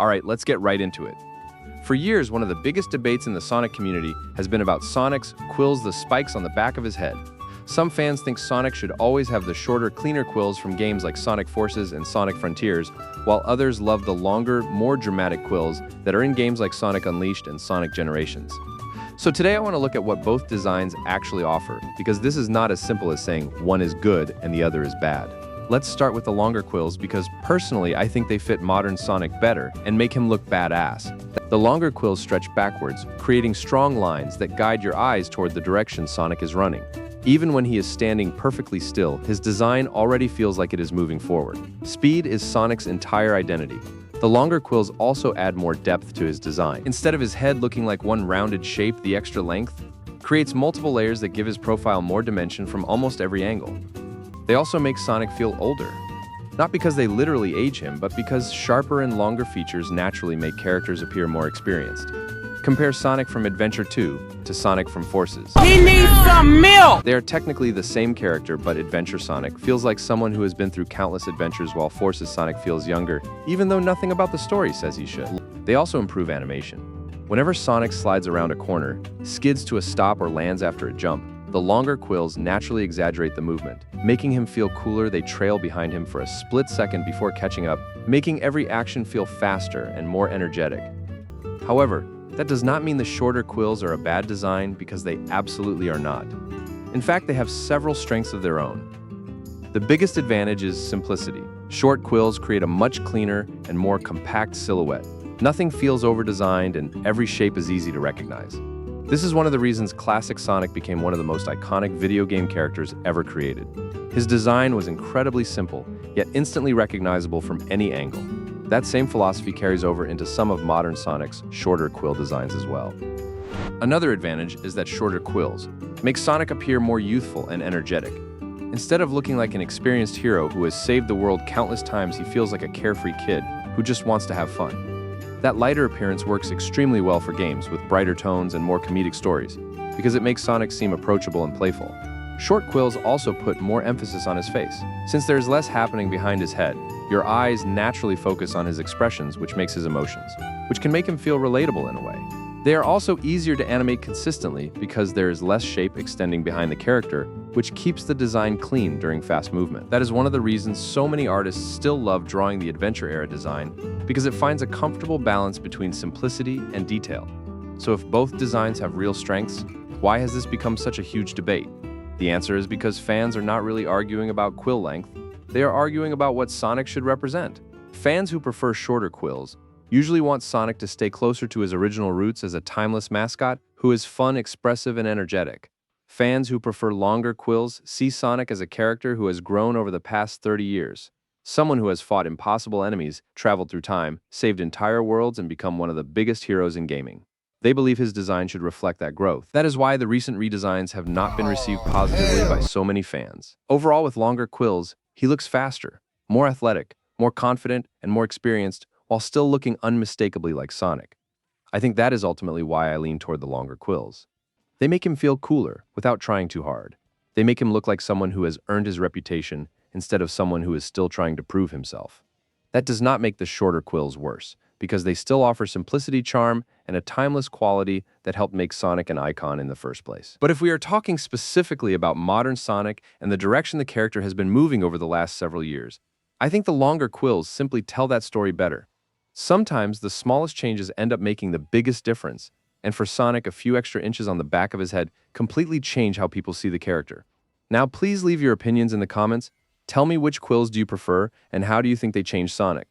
Alright, let's get right into it. For years, one of the biggest debates in the Sonic community has been about Sonic's quills, the spikes on the back of his head. Some fans think Sonic should always have the shorter, cleaner quills from games like Sonic Forces and Sonic Frontiers, while others love the longer, more dramatic quills that are in games like Sonic Unleashed and Sonic Generations. So today I want to look at what both designs actually offer, because this is not as simple as saying one is good and the other is bad. Let's start with the longer quills because personally I think they fit modern Sonic better and make him look badass. The longer quills stretch backwards, creating strong lines that guide your eyes toward the direction Sonic is running. Even when he is standing perfectly still, his design already feels like it is moving forward. Speed is Sonic's entire identity. The longer quills also add more depth to his design. Instead of his head looking like one rounded shape, the extra length creates multiple layers that give his profile more dimension from almost every angle. They also make Sonic feel older. Not because they literally age him, but because sharper and longer features naturally make characters appear more experienced. Compare Sonic from Adventure 2 to Sonic from Forces. He needs some milk! They are technically the same character, but Adventure Sonic feels like someone who has been through countless adventures, while Forces Sonic feels younger, even though nothing about the story says he should. They also improve animation. Whenever Sonic slides around a corner, skids to a stop, or lands after a jump, the longer quills naturally exaggerate the movement, making him feel cooler. They trail behind him for a split second before catching up, making every action feel faster and more energetic. However, that does not mean the shorter quills are a bad design, because they absolutely are not. In fact, they have several strengths of their own. The biggest advantage is simplicity. Short quills create a much cleaner and more compact silhouette. Nothing feels over-designed and every shape is easy to recognize. This is one of the reasons classic Sonic became one of the most iconic video game characters ever created. His design was incredibly simple, yet instantly recognizable from any angle. That same philosophy carries over into some of modern Sonic's shorter quill designs as well. Another advantage is that shorter quills make Sonic appear more youthful and energetic. Instead of looking like an experienced hero who has saved the world countless times, he feels like a carefree kid who just wants to have fun. That lighter appearance works extremely well for games with brighter tones and more comedic stories, because it makes Sonic seem approachable and playful. Short quills also put more emphasis on his face. Since there's less happening behind his head, your eyes naturally focus on his expressions, which makes his emotions, which can make him feel relatable in a way. They are also easier to animate consistently because there is less shape extending behind the character, which keeps the design clean during fast movement. That is one of the reasons so many artists still love drawing the adventure-era design, because it finds a comfortable balance between simplicity and detail. So if both designs have real strengths, why has this become such a huge debate? The answer is because fans are not really arguing about quill length, they are arguing about what Sonic should represent. Fans who prefer shorter quills usually want Sonic to stay closer to his original roots as a timeless mascot who is fun, expressive, and energetic. Fans who prefer longer quills see Sonic as a character who has grown over the past 30 years. Someone who has fought impossible enemies, traveled through time, saved entire worlds, and become one of the biggest heroes in gaming. They believe his design should reflect that growth. That is why the recent redesigns have not been received positively by so many fans. Overall, with longer quills, he looks faster, more athletic, more confident, and more experienced, while still looking unmistakably like Sonic. I think that is ultimately why I lean toward the longer quills. They make him feel cooler without trying too hard. They make him look like someone who has earned his reputation instead of someone who is still trying to prove himself. That does not make the shorter quills worse, because they still offer simplicity, charm, and a timeless quality that helped make Sonic an icon in the first place. But if we are talking specifically about modern Sonic and the direction the character has been moving over the last several years, I think the longer quills simply tell that story better. Sometimes the smallest changes end up making the biggest difference, and for Sonic, a few extra inches on the back of his head completely change how people see the character. Now please leave your opinions in the comments. Tell me, which quills do you prefer, and how do you think they change Sonic?